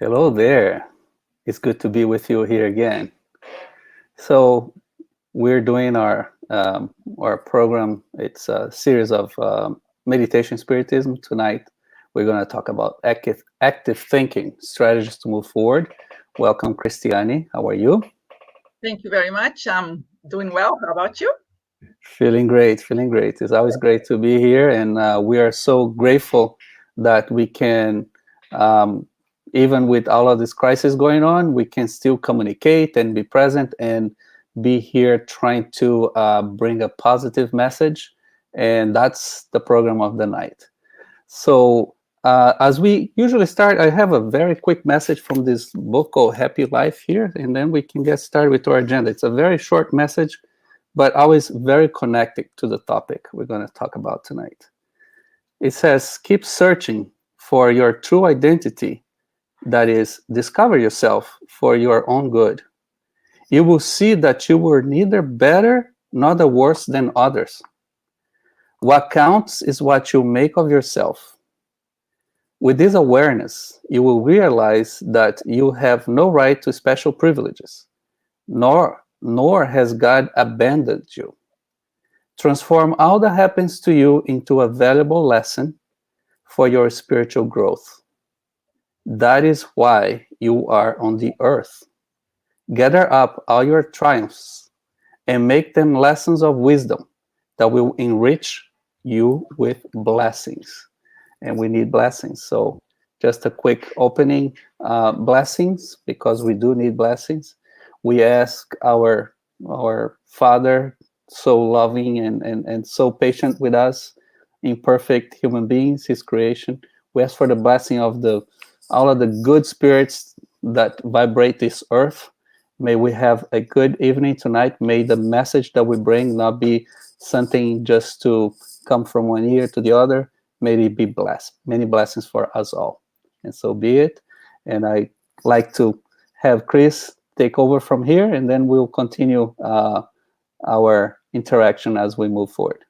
Hello there. It's good to be with you here again. So we're doing our program. It's a series of meditation spiritism. Tonight we're going to talk about active thinking strategies to move forward. Welcome, Cristiane. How are you? Thank you very much. I'm doing well. How about you? Feeling great. Feeling great. It's always great to be here, and we are so grateful that we can. Even with all of this crisis going on, we can still communicate and be present and be here trying to bring a positive message. And that's the program of the night. So, as we usually start, I have a very quick message from this book called Happy Life here, and then we can get started with our agenda. It's a very short message, but always very connected to the topic we're going to talk about tonight. It says, keep searching for your true identity. That is, discover yourself for your own good. You will see that you were neither better nor the worse than others. What counts is what you make of yourself. With this awareness, you will realize that you have no right to special privileges, nor has God abandoned you. Transform all that happens to you into a valuable lesson for your spiritual growth. That is why you are on the earth. Gather up all your triumphs and make them lessons of wisdom that will enrich you with blessings. And we need blessings. So, just a quick opening blessings, because we do need blessings. We ask our Father, so loving and so patient with us, imperfect human beings, His creation. We ask for the blessing of all of the good spirits that vibrate this earth. May we have a good evening tonight. May the message that we bring not be something just to come from one ear to the other. May it be blessed. Many blessings for us all. And so be it. And I like to have Chris take over from here, and then we'll continue our interaction as we move forward.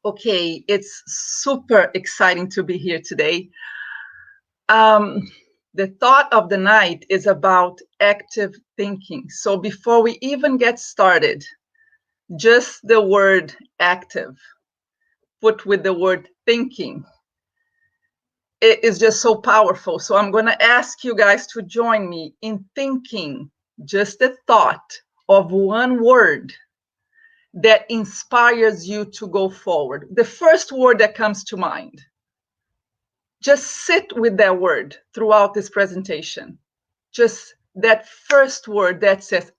Okay, it's super exciting to be here today. The thought of the night is about active thinking. So before we even get started, just the word active put with the word thinking, it is just so powerful. So I'm going to ask you guys to join me in thinking just the thought of one word that inspires you to go forward. The first word that comes to mind. Just sit with that word throughout this presentation. Just that first word that says,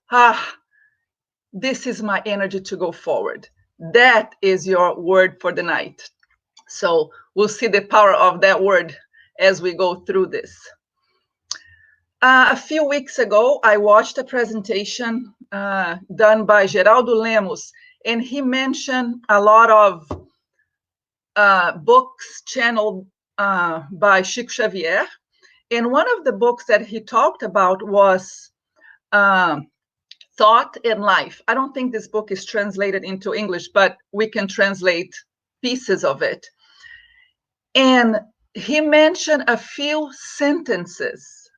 this is my energy to go forward. That is your word for the night. So we'll see the power of that word as we go through this. A few weeks ago, I watched a presentation done by Geraldo Lemos, and he mentioned a lot of books channeled by Chico Xavier. And one of the books that he talked about was Thought and Life. I don't think this book is translated into English, but we can translate pieces of it. And he mentioned a few sentences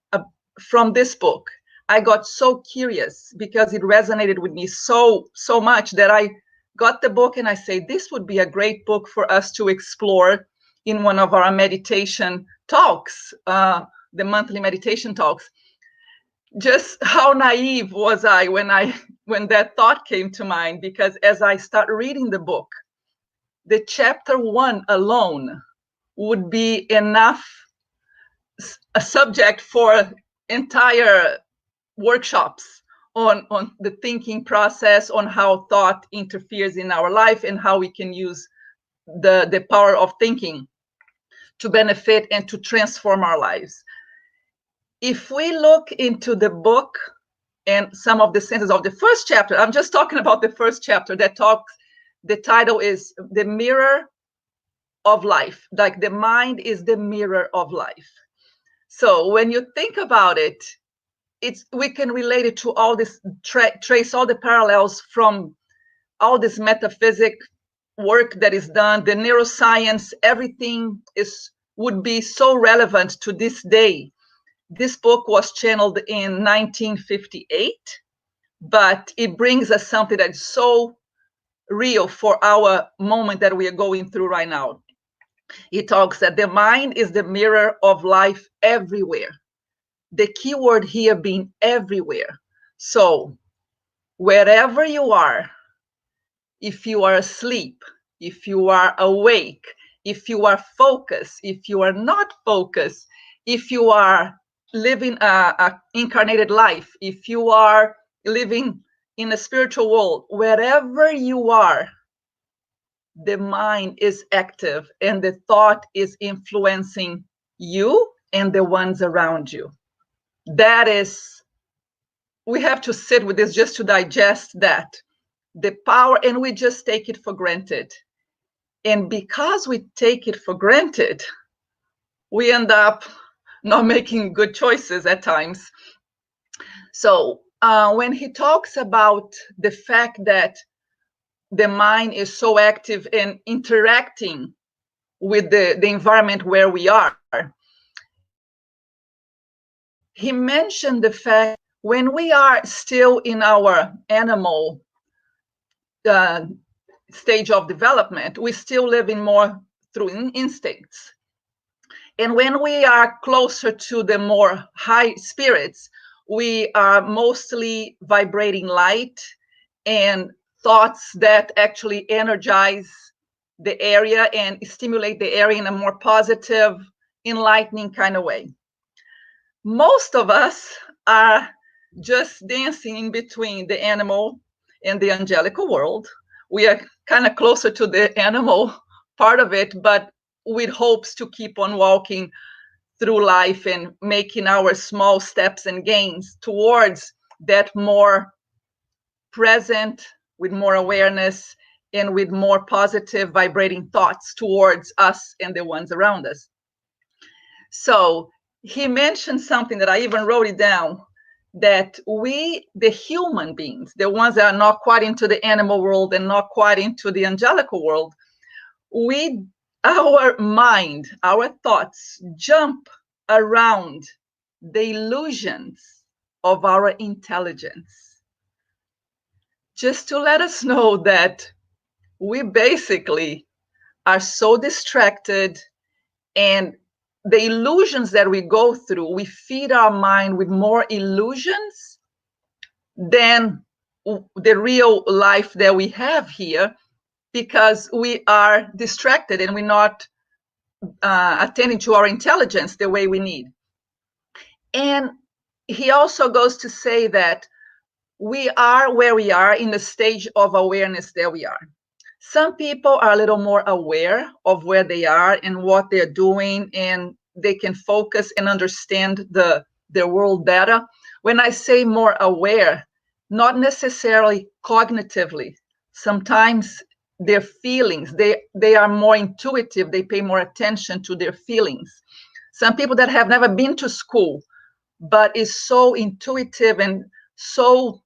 from this book. I got so curious because it resonated with me so much that I got the book and I say, this would be a great book for us to explore in one of our meditation talks, the monthly meditation talks. Just how naive was I when that thought came to mind, because as I start reading the book, the chapter 1 alone would be enough a subject for entire workshops on the thinking process, on how thought interferes in our life and how we can use the power of thinking to benefit and to transform our lives. If we look into the book and some of the sentences of the first chapter, I'm just talking about the first chapter that talks, the title is The Mirror of Life. Like the mind is the mirror of life. So when you think about it, we can relate it to all this, trace all the parallels from all this metaphysic work that is done, the neuroscience, everything would be so relevant to this day This book was channeled in 1958, but it brings us something that's so real for our moment that we are going through right now. It talks that the mind is the mirror of life everywhere. The key word here being everywhere. So wherever you are, if you are asleep, if you are awake, if you are focused, if you are not focused, if you are living a incarnated life, if you are living in a spiritual world, wherever you are, the mind is active and the thought is influencing you and the ones around you. That is, we have to sit with this just to digest that, the power, and we just take it for granted. And because we take it for granted, we end up not making good choices at times. So when he talks about the fact that the mind is so active and interacting with the environment where we are, he mentioned the fact when we are still in our animal stage of development, we still live in more through instincts. And when we are closer to the more high spirits, we are mostly vibrating light and thoughts that actually energize the area and stimulate the area in a more positive, enlightening kind of way. Most of us are just dancing in between the animal and the angelical world. We are kind of closer to the animal part of it, but with hopes to keep on walking through life and making our small steps and gains towards that more present, with more awareness and with more positive vibrating thoughts towards us and the ones around us. So he mentioned something that I even wrote it down, that we, the human beings, the ones that are not quite into the animal world and not quite into the angelical world, our mind, our thoughts jump around the illusions of our intelligence. Just to let us know that we basically are so distracted, and the illusions that we go through, we feed our mind with more illusions than the real life that we have here, because we are distracted and we're not attending to our intelligence the way we need. And he also goes to say that we are where we are in the stage of awareness that we are. Some people are a little more aware of where they are and what they're doing, and they can focus and understand their world better. When I say more aware, not necessarily cognitively. Sometimes their feelings, they are more intuitive, they pay more attention to their feelings. Some people that have never been to school, but is so intuitive and so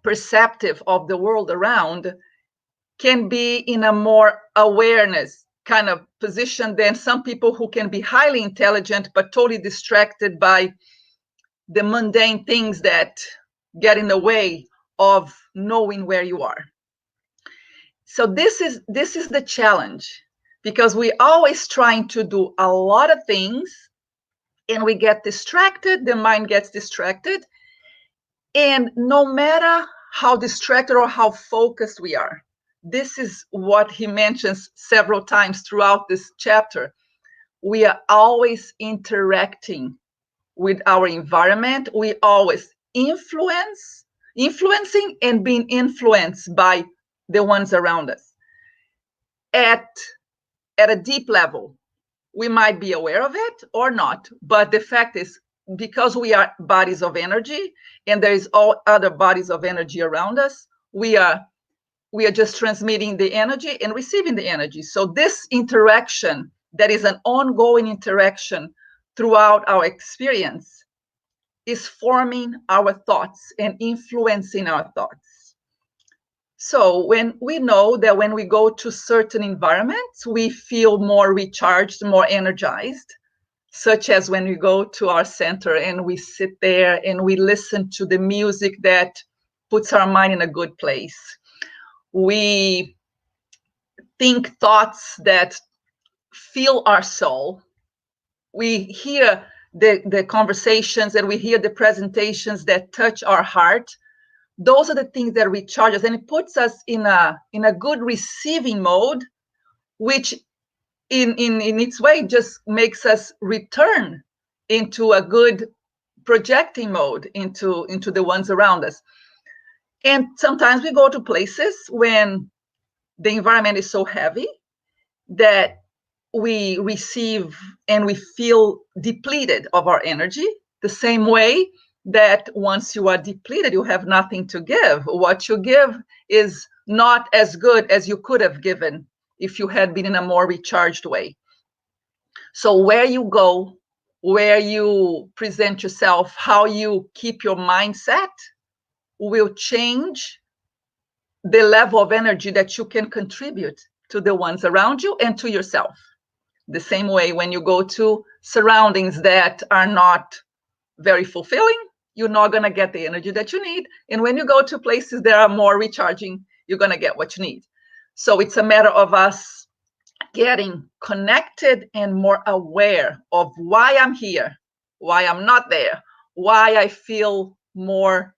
perceptive of the world around, can be in a more awareness kind of position than some people who can be highly intelligent but totally distracted by the mundane things that get in the way of knowing where you are. So this is the challenge, because we always trying to do a lot of things and we get distracted, the mind gets distracted, and no matter how distracted or how focused we are, this is what he mentions several times throughout this chapter, we are always interacting with our environment. We always influencing and being influenced by the ones around us. At a deep level, we might be aware of it or not, but the fact is, because we are bodies of energy and there is all other bodies of energy around us, we are just transmitting the energy and receiving the energy. So this interaction, that is an ongoing interaction throughout our experience, is forming our thoughts and influencing our thoughts. So when we know that when we go to certain environments, we feel more recharged, more energized. such as when we go to our center and we sit there and we listen to the music that puts our mind in a good place. We think thoughts that fill our soul. We hear the conversations and we hear the presentations that touch our heart. Those are the things that recharge us, and it puts us in a good receiving mode, which in its way just makes us return into a good projecting mode into the ones around us. And sometimes we go to places when the environment is so heavy that we receive and we feel depleted of our energy, the same way that once you are depleted, you have nothing to give. What you give is not as good as you could have given if you had been in a more recharged way. So where you go, where you present yourself, how you keep your mindset will change the level of energy that you can contribute to the ones around you and to yourself. The same way when you go to surroundings that are not very fulfilling, you're not going to get the energy that you need. And when you go to places that are more recharging, you're going to get what you need. So it's a matter of us getting connected and more aware of why I'm here, why I'm not there, why I feel more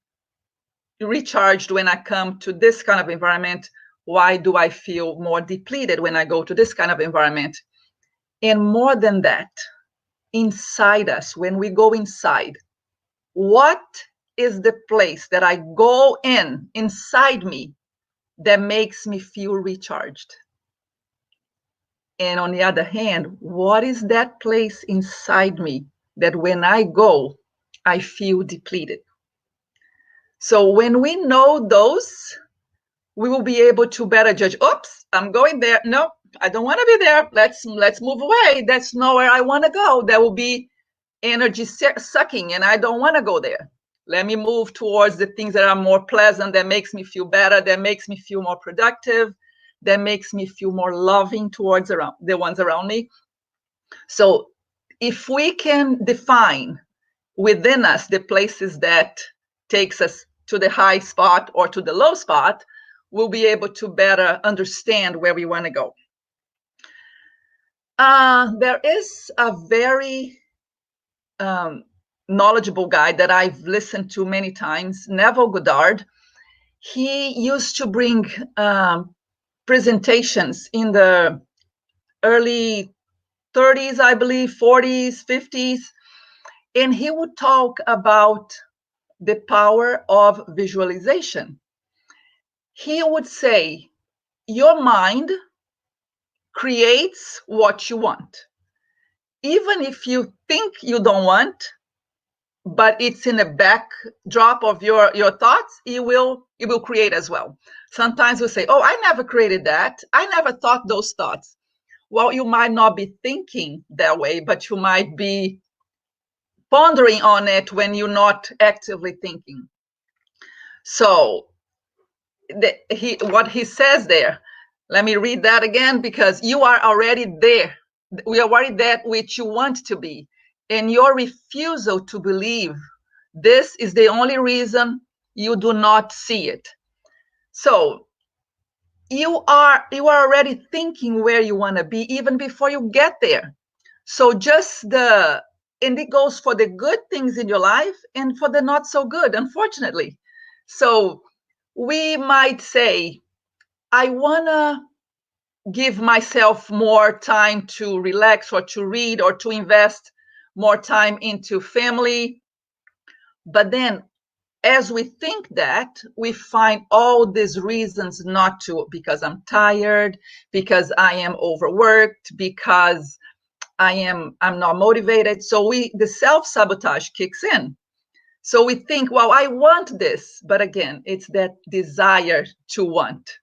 recharged when I come to this kind of environment, why do I feel more depleted when I go to this kind of environment. And more than that, inside us, when we go inside, what is the place that I go inside me that makes me feel recharged? And on the other hand, what is that place inside me that when I go, I feel depleted? So when we know those, we will be able to better judge. Oops, I'm going there. No, I don't want to be there. Let's move away. That's not where I want to go. That will be energy sucking, and I don't want to go there. Let me move towards the things that are more pleasant, that makes me feel better, that makes me feel more productive, that makes me feel more loving towards around the ones around me. So if we can define within us the places that takes us to the high spot or to the low spot, we'll be able to better understand where we want to go. There is a very knowledgeable guy that I've listened to many times, Neville Goddard. He used to bring presentations in the early 30s, I believe, 40s, 50s, and he would talk about the power of visualization. He would say, your mind creates what you want. Even if you think you don't want, but it's in the backdrop of your thoughts, it will create as well. Sometimes we say, oh, I never created that. I never thought those thoughts. Well, you might not be thinking that way, but you might be pondering on it when you're not actively thinking. So what he says there, let me read that again, because you are already there. We are already that which you want to be. And your refusal to believe this is the only reason you do not see it. So you are already thinking where you want to be even before you get there. So and it goes for the good things in your life and for the not so good, unfortunately. So we might say, I want to give myself more time to relax or to read or to invest more time into family. But then as we think that, we find all these reasons not to, because I'm tired, because I am overworked, because I'm not motivated. So the self-sabotage kicks in. So we think, well, I want this. But again, it's that desire to want,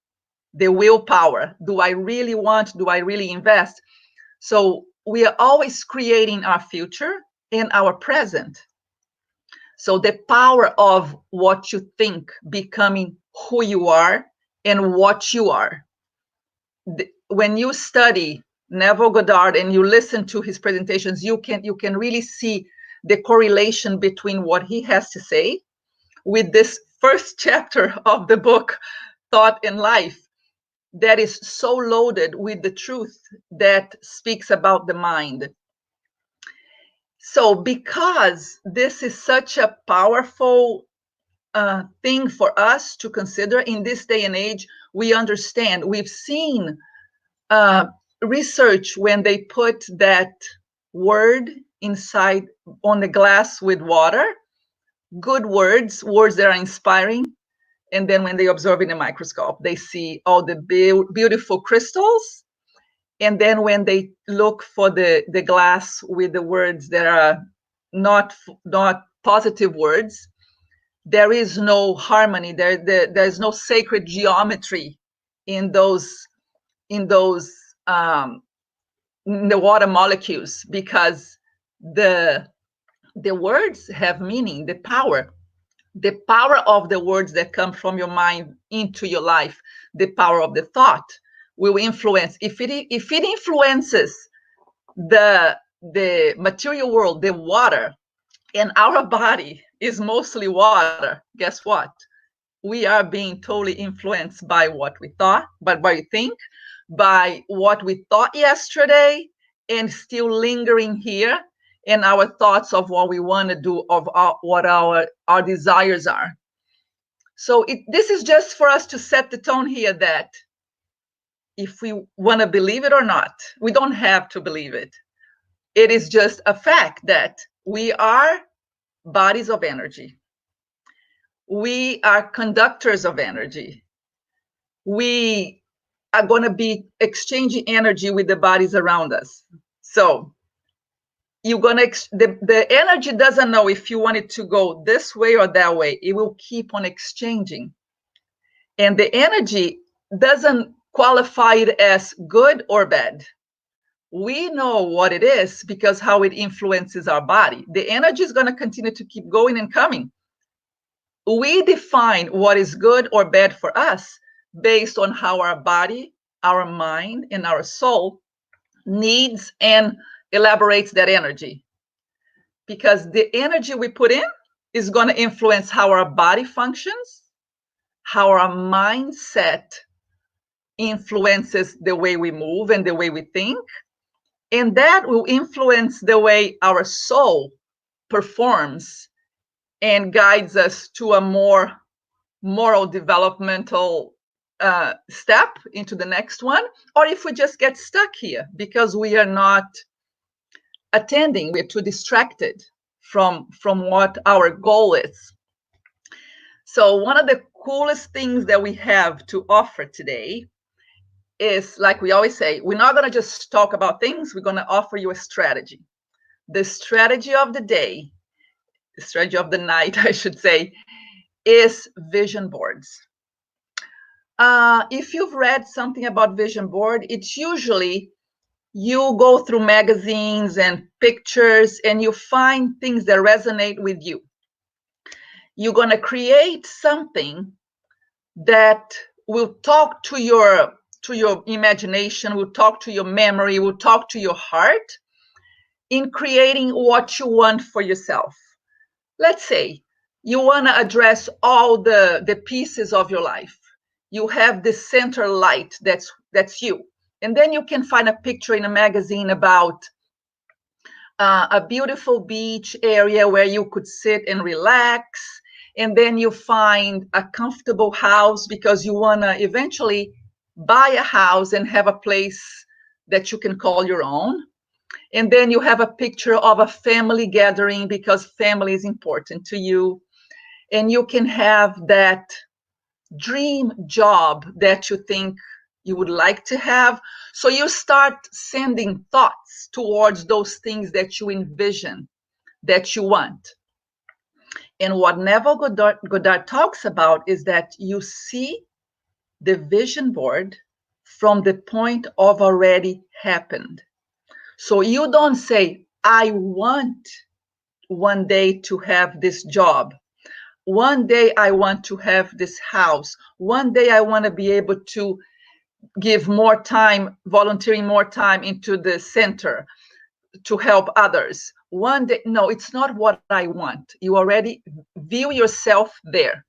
the willpower. Do I really want? Do I really invest? So we are always creating our future in our present. So the power of what you think becoming who you are and what you are. When you study Neville Goddard, and you listen to his presentations, you can really see the correlation between what he has to say with this first chapter of the book, Thought and Life, that is so loaded with the truth that speaks about the mind. So because this is such a powerful thing for us to consider in this day and age, we understand, we've seen research when they put that word inside on the glass with water, good words, words that are inspiring. And then when they observe in a microscope, they see all the beautiful crystals. And then when they look for the glass with the words that are not positive words, there is no harmony. There's no sacred geometry in in the water molecules, because the words have meaning, the power of the words that come from your mind into your life, the power of the thought will influence. If it influences the material world, the water, and our body is mostly water, guess what? We are being totally influenced by what we thought, by what we think, by what we thought yesterday, and still lingering here in our thoughts of what we want to do, of what our desires are. So this is just for us to set the tone here, that if we want to believe it or not, we don't have to believe it. It is just a fact that we are bodies of energy. We are conductors of energy. We are going to be exchanging energy with the bodies around us. So you're going to, the energy doesn't know if you want it to go this way or that way. It will keep on exchanging. And the energy doesn't qualify it as good or bad. We know what it is because how it influences our body. The energy is going to continue to keep going and coming. We define what is good or bad for us based on how our body, our mind, and our soul needs and elaborates that energy. Because the energy we put in is going to influence how our body functions, how our mindset influences the way we move and the way we think, and that will influence the way our soul performs and guides us to a more moral developmental step into the next one, or if we just get stuck here because we are not attending, we're too distracted from what our goal is. So one of the coolest things that we have to offer today is, like we always say, we're not going to just talk about things, we're going to offer you a strategy. The strategy of the day, the strategy of the night, I should say, is vision boards. If you've read something about vision board, it's usually you go through magazines and pictures and you find things that resonate with you. You're going to create something that will talk to your imagination, will talk to your memory, will talk to your heart in creating what you want for yourself. Let's say you want to address all the pieces of your life. You have this center light that's you. And then you can find a picture in a magazine about a beautiful beach area where you could sit and relax. And then you find a comfortable house because you want to eventually buy a house and have a place that you can call your own. And then you have a picture of a family gathering because family is important to you. And you can have that dream job that you think you would like to have. So you start sending thoughts towards those things that you envision, that you want. And what Neville Goddard talks about is that you see the vision board from the point of already happened. So you don't say, I want one day to have this job. One day I want to have this house. One day I want to be able to give more time, volunteering more time into the center to help others. One day, no, it's not what I want. You already view yourself there.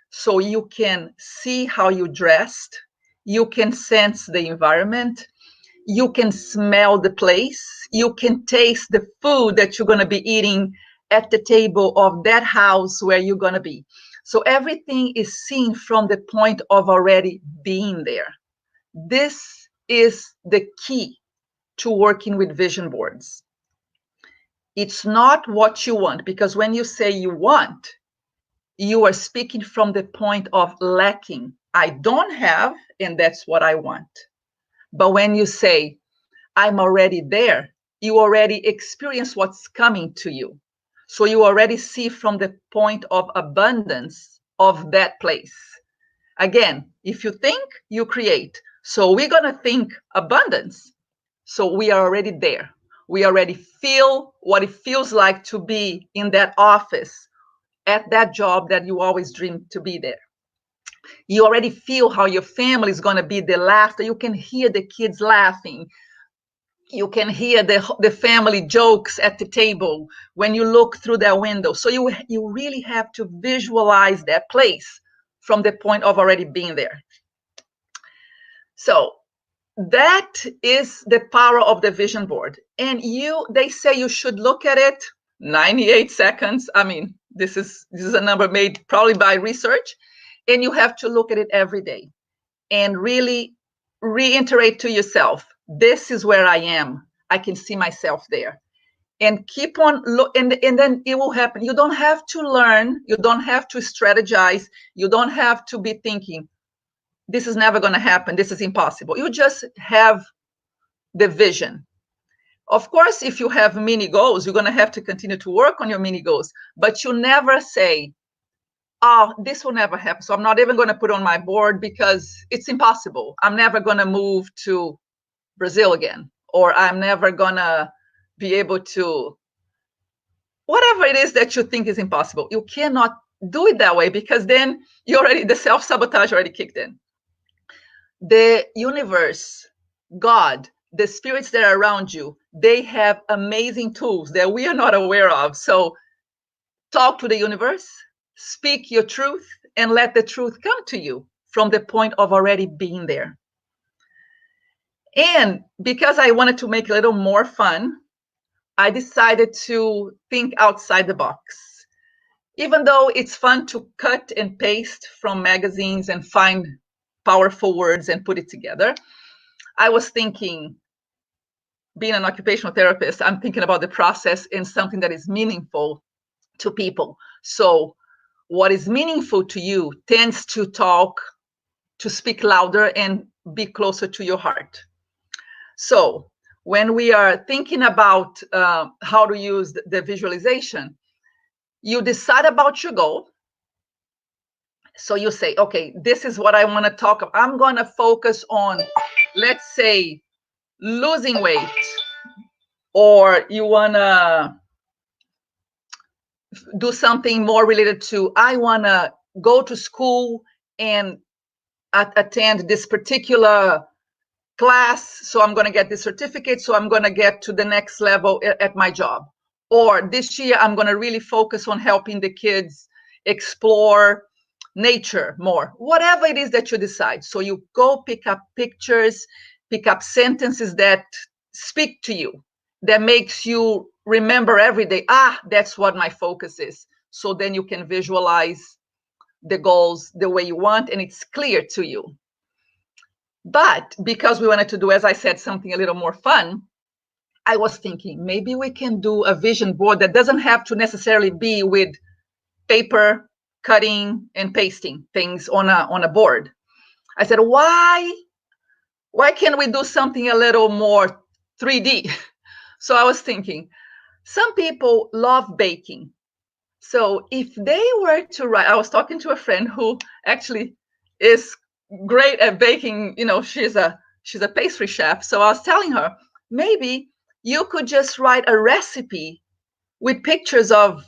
So you can see how you dressed, you can sense the environment, you can smell the place, you can taste the food that you're going to be eating at the table of that house where you're going to be. So everything is seen from the point of already being there. This is the key to working with vision boards. It's not what you want, because when you say you want, you are speaking from the point of lacking. I don't have, and that's what I want. But when you say, I'm already there, you already experience what's coming to you. So you already see from the point of abundance of that place. Again, if you think, you create. So we're going to think abundance. So we are already there. We already feel what it feels like to be in that office, at that job that you always dreamed to be there. You already feel how your family is going to be, the laughter. You can hear the kids laughing. You can hear the family jokes at the table when you look through that window. So you really have to visualize that place from the point of already being there. So that is the power of the vision board. And they say you should look at it 98 seconds. I mean, this is a number made probably by research, and you have to look at it every day and really reiterate to yourself, this is where I am. I can see myself there. And keep on and then it will happen. You don't have to learn, you don't have to strategize, you don't have to be thinking, this is never going to happen, this is impossible. You just have the vision. Of course, if you have mini goals, you're going to have to continue to work on your mini goals, but you never say, oh, this will never happen, so I'm not even going to put on my board because it's impossible. I'm never going to move to Brazil again, or I'm never going to be able to, whatever it is that you think is impossible. You cannot do it that way, because then the self-sabotage already kicked in. The universe, God, the spirits that are around you, they have amazing tools that we are not aware of. So talk to the universe, speak your truth, and let the truth come to you from the point of already being there. And because I wanted to make it a little more fun, I decided to think outside the box. Even though it's fun to cut and paste from magazines and find powerful words and put it together, I was thinking, being an occupational therapist, I'm thinking about the process in something that is meaningful to people. So what is meaningful to you tends to speak louder and be closer to your heart. So when we are thinking about how to use the visualization, you decide about your goal. So you say, okay, this is what I want to talk about. I'm going to focus on, let's say, losing weight. Or you want to do something more related to, I want to go to school and attend this particular class, so I'm going to get this certificate, so I'm going to get to the next level at my job. Or this year, I'm going to really focus on helping the kids explore nature more. Whatever it is that you decide. So you go pick up pictures, pick up sentences that speak to you, that makes you remember every day, that's what my focus is. So then you can visualize the goals the way you want, and it's clear to you. But because we wanted to do, as I said, something a little more fun, I was thinking maybe we can do a vision board that doesn't have to necessarily be with paper, cutting and pasting things on a board. I said, why can't we do something a little more 3D? So I was thinking, some people love baking. So if they were to write, I was talking to a friend who actually is great at baking. She's a pastry chef. So I was telling her, maybe you could just write a recipe with pictures of,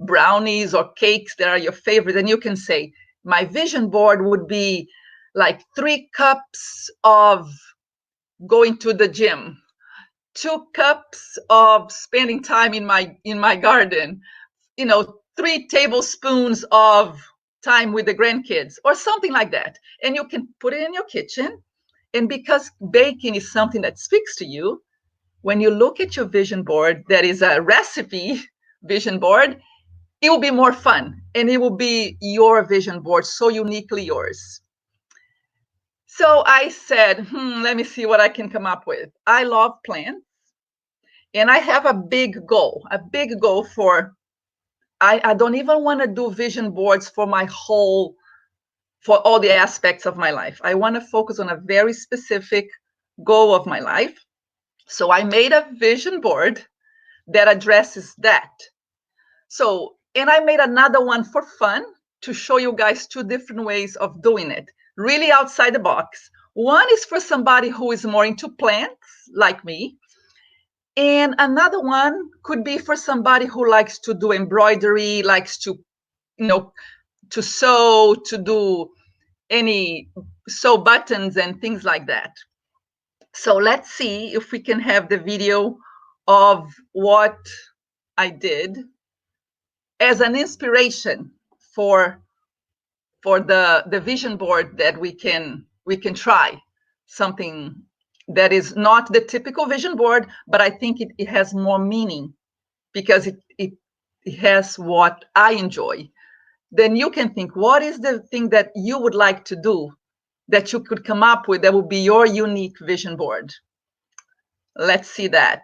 brownies or cakes that are your favorite. And you can say, my vision board would be like 3 cups of going to the gym, 2 cups of spending time in my garden, 3 tablespoons of time with the grandkids, or something like that. And you can put it in your kitchen. And because baking is something that speaks to you, when you look at your vision board, that is a recipe vision board, it will be more fun, and it will be your vision board, so uniquely yours. So I said, let me see what I can come up with. I love plants, and I have a big goal for, I don't even want to do vision boards for for all the aspects of my life. I want to focus on a very specific goal of my life. So I made a vision board that addresses that. So, and I made another one for fun to show you guys 2 different ways of doing it, really outside the box. One is for somebody who is more into plants, like me. And another one could be for somebody who likes to do embroidery, likes to, to sew, to do sew buttons and things like that. So let's see if we can have the video of what I did as an inspiration for the vision board, that we can try something that is not the typical vision board, but I think it has more meaning because it has what I enjoy. Then you can think, what is the thing that you would like to do that you could come up with that would be your unique vision board? Let's see that.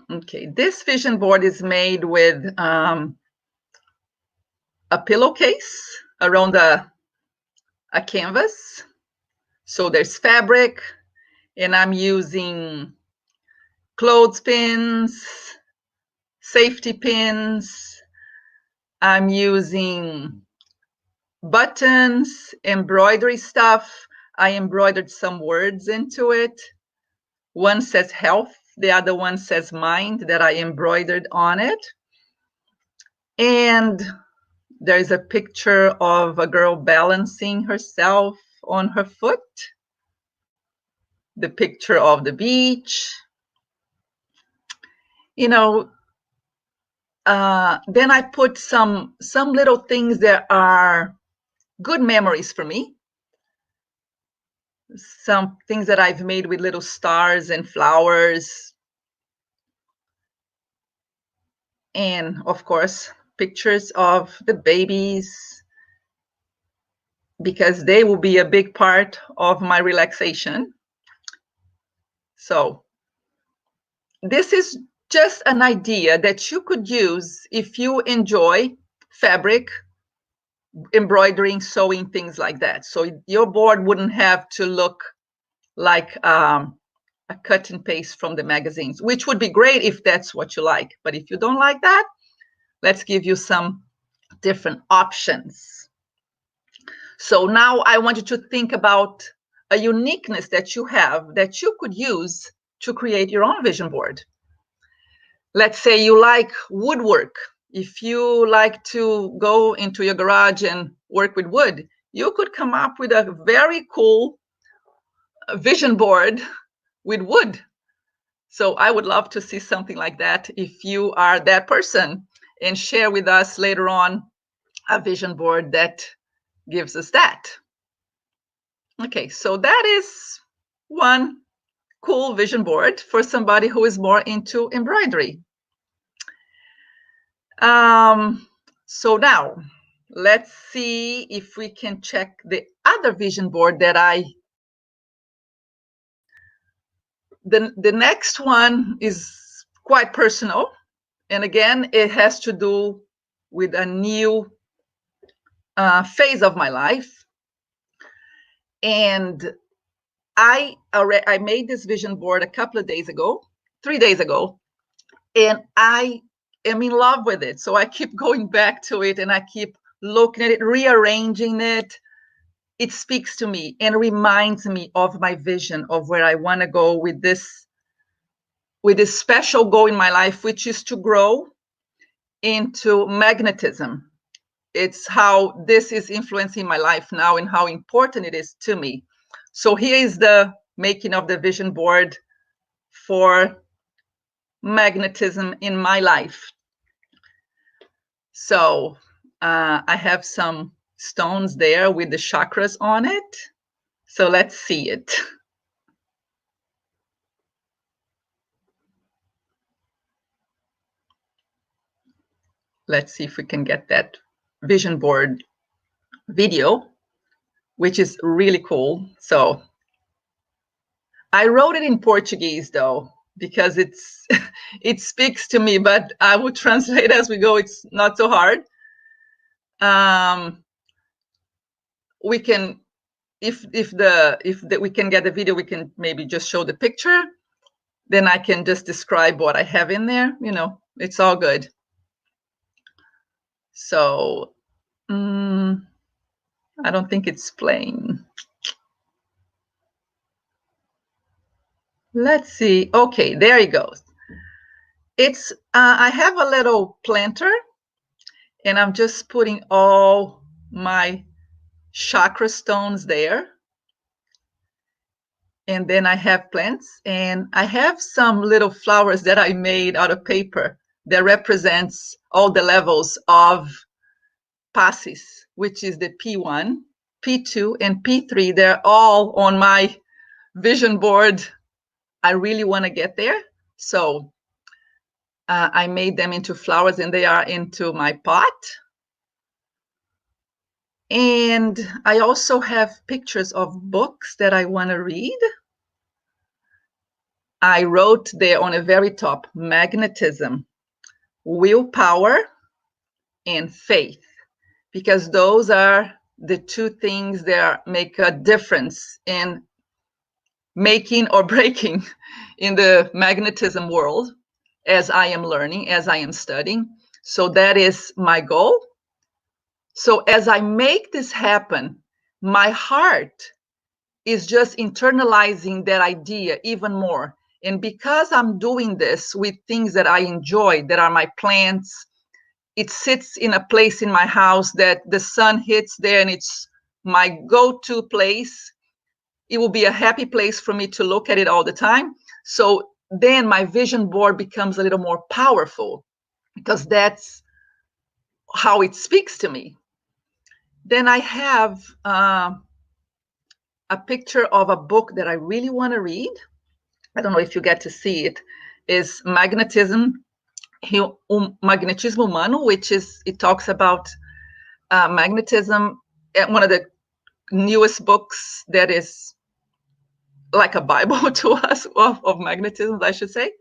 Okay, this vision board is made with a pillowcase around a canvas. So there's fabric, and I'm using clothespins, safety pins. I'm using buttons, embroidery stuff. I embroidered some words into it. One says health, the other one says mind, that I embroidered on it. And there's a picture of a girl balancing herself on her foot. The picture of the beach. Then I put some little things that are good memories for me. Some things that I've made with little stars and flowers. And of course, pictures of the babies, because they will be a big part of my relaxation. So this is just an idea that you could use if you enjoy fabric, embroidering, sewing, things like that. So your board wouldn't have to look like a cut and paste from the magazines, which would be great if that's what you like. But if you don't like that, let's give you some different options. So now I want you to think about a uniqueness that you have that you could use to create your own vision board. Let's say you like woodwork. If you like to go into your garage and work with wood, you could come up with a very cool vision board with wood. So I would love to see something like that if you are that person, and share with us later on a vision board that gives us that. Okay, so that is one cool vision board for somebody who is more into embroidery. So now let's see if we can check the other vision board that the next one is quite personal. And again, it has to do with a new phase of my life. And I made this vision board a couple of days ago, 3 days ago, and I am in love with it. So I keep going back to it, and I keep looking at it, rearranging it. it speaks to me and reminds me of my vision of where I want to go with this special goal in my life, which is to grow into magnetism. It's how this is influencing my life now and how important it is to me. So here is the making of the vision board for magnetism in my life. So I have some stones there with the chakras on it. So let's see it. Let's see if we can get that vision board video, which is really cool. So I wrote it in Portuguese though, because it speaks to me, but I will translate as we go. It's not so hard. We can, if we can get the video, we can maybe just show the picture. Then I can just describe what I have in there. You know, it's all good. So I don't think it's playing. Let's see. Okay, there it goes. It's I have a little planter, and I'm just putting all my chakra stones there. And then I have plants, and I have some little flowers that I made out of paper that represents all the levels of passes, which is the P1, P2, and P3. They're all on my vision board. I really want to get there. So I made them into flowers, and they are into my pot. And I also have pictures of books that I want to read. I wrote there on the very top, magnetism, willpower, and faith, because those are the two things that make a difference in making or breaking in the magnetism world, as I am learning, as I am studying. So that is my goal. So as I make this happen, my heart is just internalizing that idea even more. And because I'm doing this with things that I enjoy, that are my plants, it sits in a place in my house that the sun hits there, and it's my go-to place. It will be a happy place for me to look at it all the time. So then my vision board becomes a little more powerful, because that's how it speaks to me. Then I have a picture of a book that I really want to read. I don't know if you get to see it. Is Magnetismo Humano, which is, it talks about magnetism. One of the newest books that is like a Bible to us of magnetism, I should say.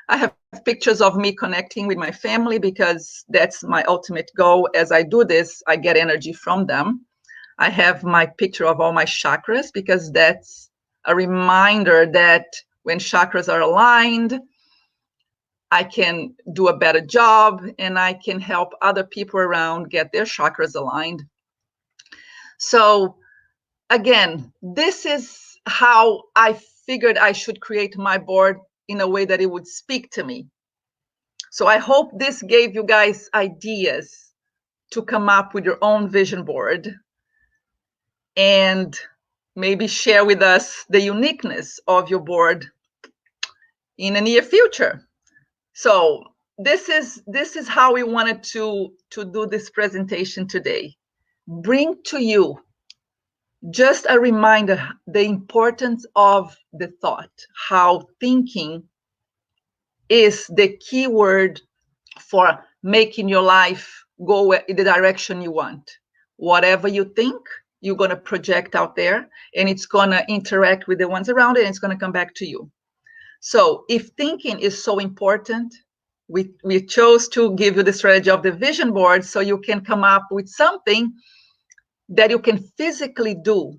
I have pictures of me connecting with my family, because that's my ultimate goal. As I do this, I get energy from them. I have my picture of all my chakras, because that's a reminder that when chakras are aligned, I can do a better job, and I can help other people around get their chakras aligned. So again, this is how I figured I should create my board in a way that it would speak to me. So I hope this gave you guys ideas to come up with your own vision board, and maybe share with us the uniqueness of your board in the near future. So this is how we wanted to do this presentation today. Bring to you just a reminder, the importance of the thought, how thinking is the key word for making your life go in the direction you want. Whatever you think, you're going to project out there, and it's going to interact with the ones around it, and it's going to come back to you. So if thinking is so important, we chose to give you the strategy of the vision board, so you can come up with something that you can physically do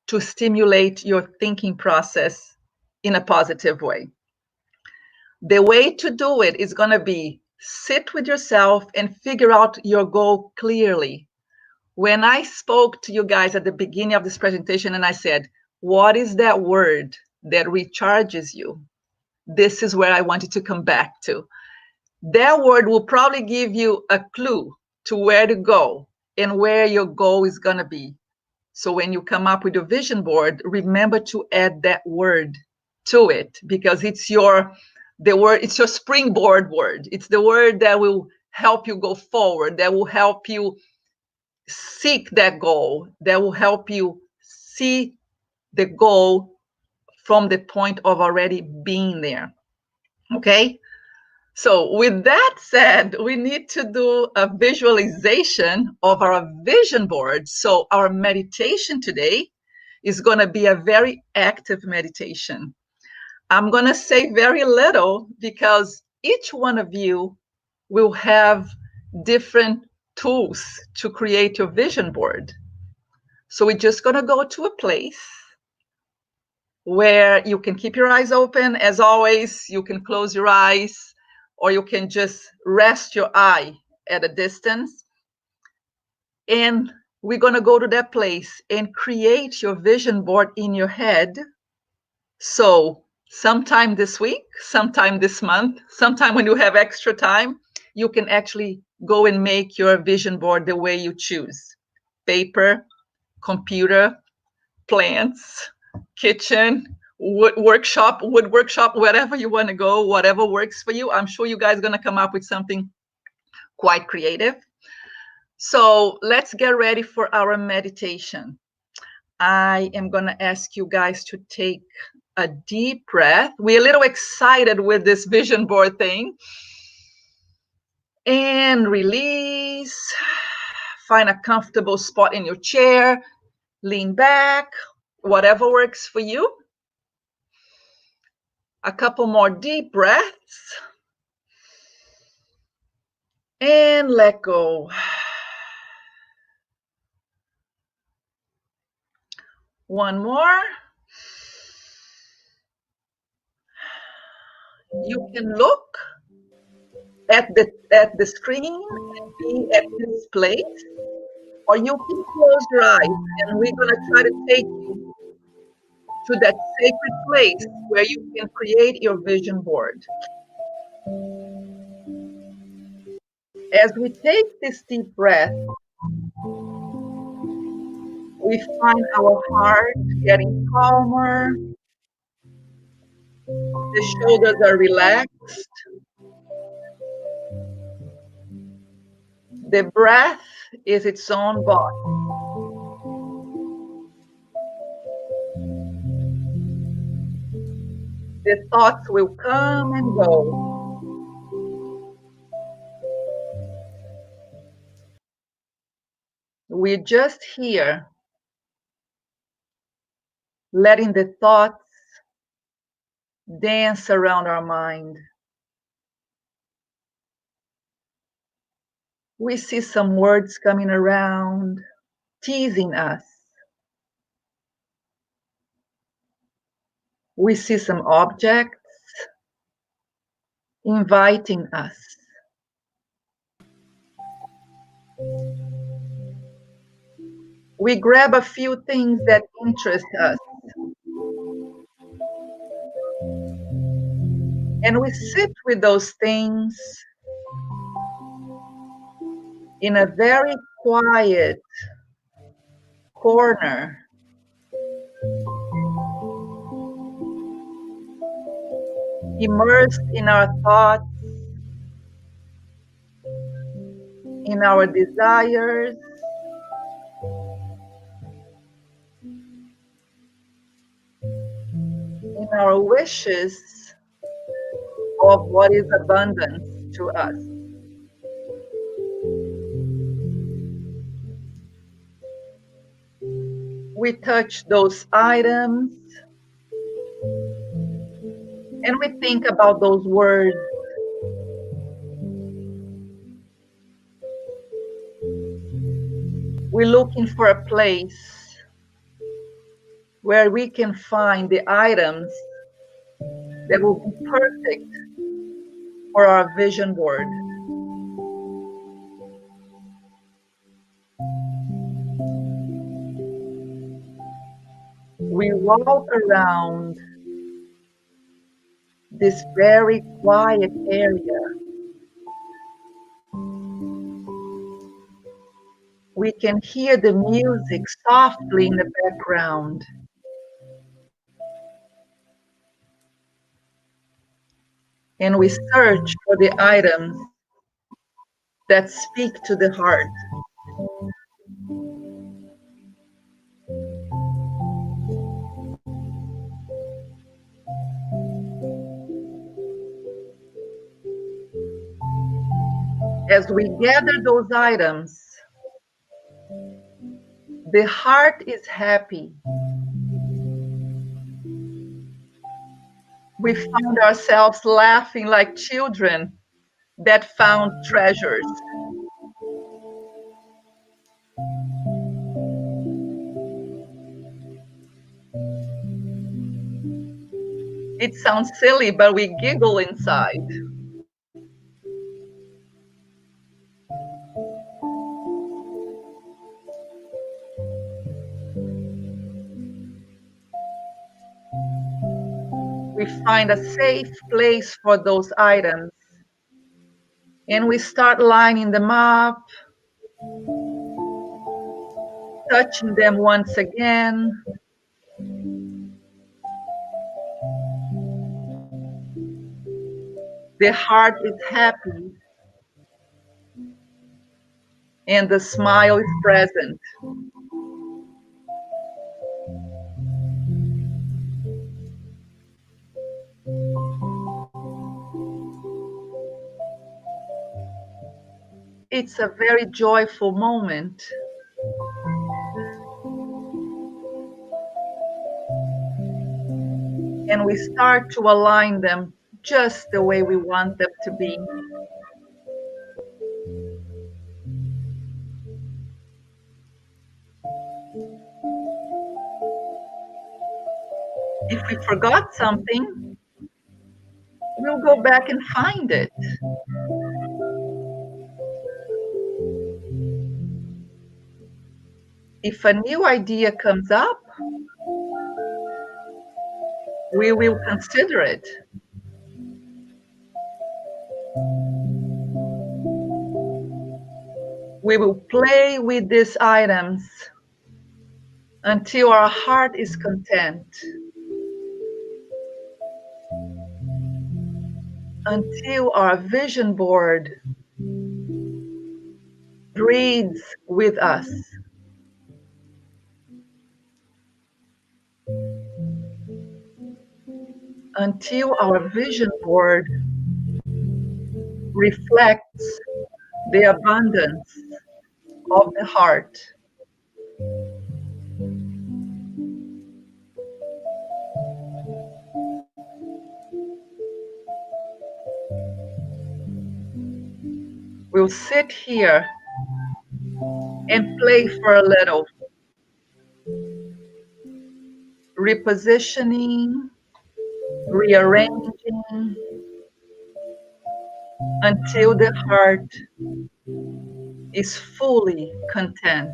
to stimulate your thinking process in a positive way. The way to do it is going to be sit with yourself and figure out your goal clearly. When I spoke to you guys at the beginning of this presentation and I said, what is that word that recharges you? This is where I wanted to come back to. That word will probably give you a clue to where to go and where your goal is going to be. So when you come up with your vision board, remember to add that word to it, because it's your springboard word. It's the word that will help you go forward, that will help you seek that goal, that will help you see the goal from the point of already being there. Okay? So with that said, we need to do a visualization of our vision board. So our meditation today is going to be a very active meditation. I'm going to say very little because each one of you will have different tools to create your vision board. So we're just going to go to a place where you can keep your eyes open. As always, you can close your eyes, or you can just rest your eye at a distance. And we're going to go to that place and create your vision board in your head. So sometime this week, sometime this month, sometime when you have extra time, you can actually go and make your vision board the way you choose. Paper, computer, plants, kitchen, wood workshop, wherever you want to go, whatever works for you. I'm sure you guys are going to come up with something quite creative. So let's get ready for our meditation. I am going to ask you guys to take a deep breath. We're a little excited with this vision board thing. And release. Find a comfortable spot in your chair. Lean back, whatever works for you. A couple more deep breaths. And let go. One more. You can look at the screen and be at this place, or you can close your eyes and we're going to try to take you to that sacred place where you can create your vision board. As we take this deep breath, we find our heart getting calmer, the shoulders are relaxed, the breath is its own boss. The thoughts will come and go. We're just here, letting the thoughts dance around our mind. We see some words coming around, teasing us. We see some objects inviting us. We grab a few things that interest us. And we sit with those things in a very quiet corner. Immersed in our thoughts, in our desires, in our wishes of what is abundance to us. We touch those items and we think about those words. We're looking for a place where we can find the items that will be perfect for our vision board. We walk around this very quiet area. We can hear the music softly in the background. And we search for the items that speak to the heart. As we gather those items, the heart is happy. We found ourselves laughing like children that found treasures. It sounds silly, but we giggle inside. We find a safe place for those items, and we start lining them up, touching them once again. The heart is happy, and the smile is present. It's a very joyful moment. And we start to align them just the way we want them to be. If we forgot something, we'll go back and find it. If a new idea comes up, we will consider it. We will play with these items until our heart is content, until our vision board breathes with us. Until our vision board reflects the abundance of the heart. We'll sit here and play for a little, repositioning, rearranging, until the heart is fully content.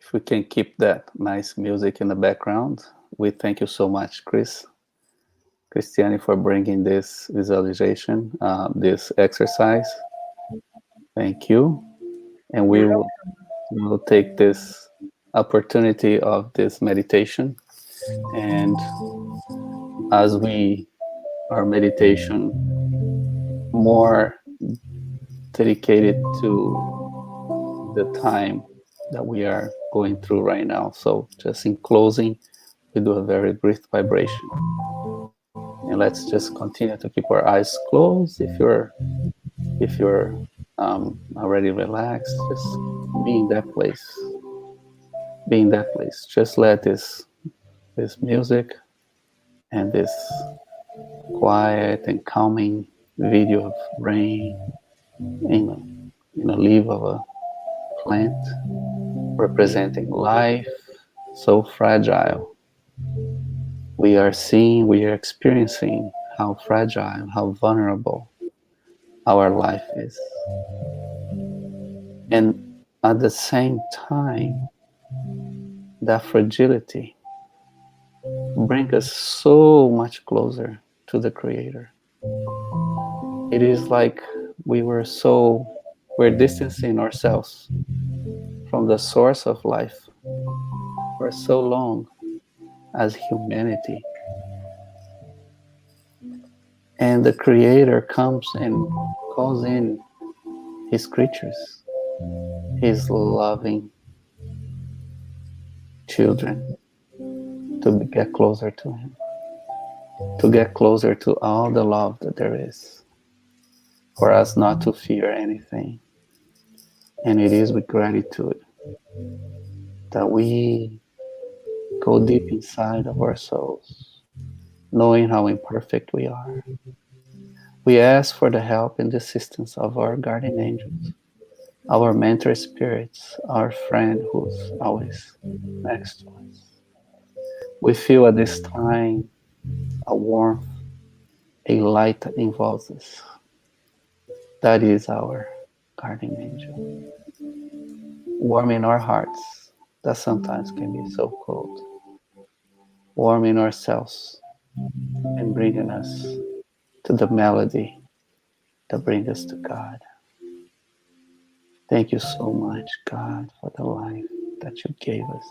If we can keep that nice music in the background, we thank you so much, Cristiane, for bringing this visualization, this exercise. Thank you. And will take this opportunity of this meditation. And as we our meditation more dedicated to the time that we are going through right now. So, just in closing, we do a very brief vibration. And let's just continue to keep our eyes closed. If you're already relaxed, just be in that place. Be in that place. Just let this music and this quiet and calming video of rain in a leaf of a plant representing life, so fragile. We are experiencing how fragile, how vulnerable our life is. And at the same time, that fragility brings us so much closer to the Creator. It is like we were so, we're distancing ourselves from the source of life for so long as humanity. And the Creator comes and calls in His creatures, His loving children, to get closer to Him, to get closer to all the love that there is, for us not to fear anything. And it is with gratitude that we go deep inside of our souls, knowing how imperfect we are. We ask for the help and assistance of our guardian angels, our mentor spirits, our friend who's always next to us. We feel at this time a warmth, a light that involves us. That is our guardian angel, warming our hearts that sometimes can be so cold, warming ourselves and bringing us to the melody that brings us to God. Thank you so much, God, for the life that you gave us,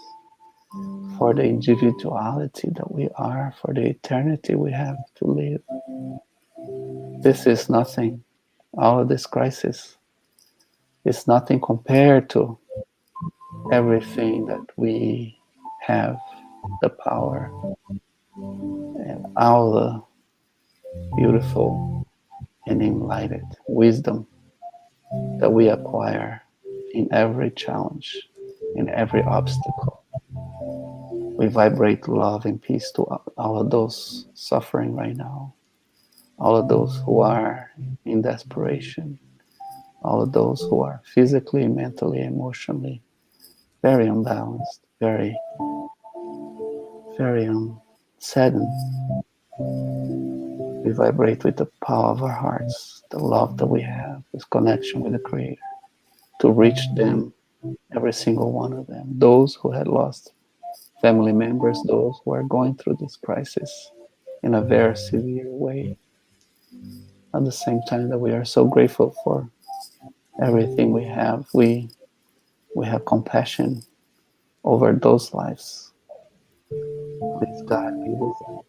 for the individuality that we are, for the eternity we have to live. This is nothing. All of this crisis is nothing compared to everything that we have the power and all the beautiful and enlightened wisdom that we acquire in every challenge, in every obstacle. We vibrate love and peace to all of those suffering right now, all of those who are in desperation, all of those who are physically, mentally, emotionally very unbalanced, very saddened. We vibrate with the power of our hearts, the love that we have, this connection with the Creator, to reach them, every single one of them, those who had lost family members, those who are going through this crisis in a very severe way. At the same time that we are so grateful for everything we have, we have compassion over those lives. Please, God, be with them.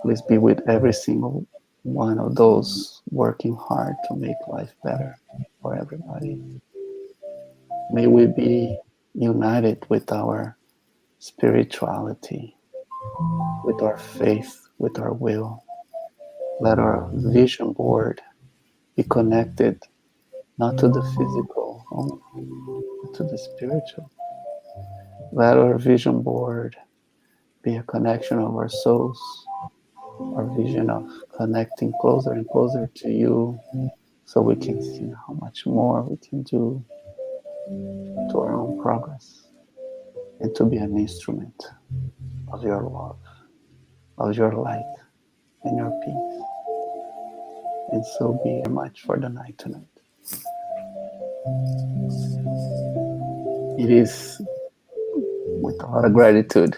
Please be with every single one of those working hard to make life better for everybody. May we be united with our spirituality, with our faith, with our will. Let our vision board be connected not to the physical only, but to the spiritual. Let our vision board be a connection of our souls, our vision of connecting closer and closer to you, so we can see how much more we can do to our own progress and to be an instrument of your love, of your light and your peace. And so be much for the night tonight. It is with a lot of gratitude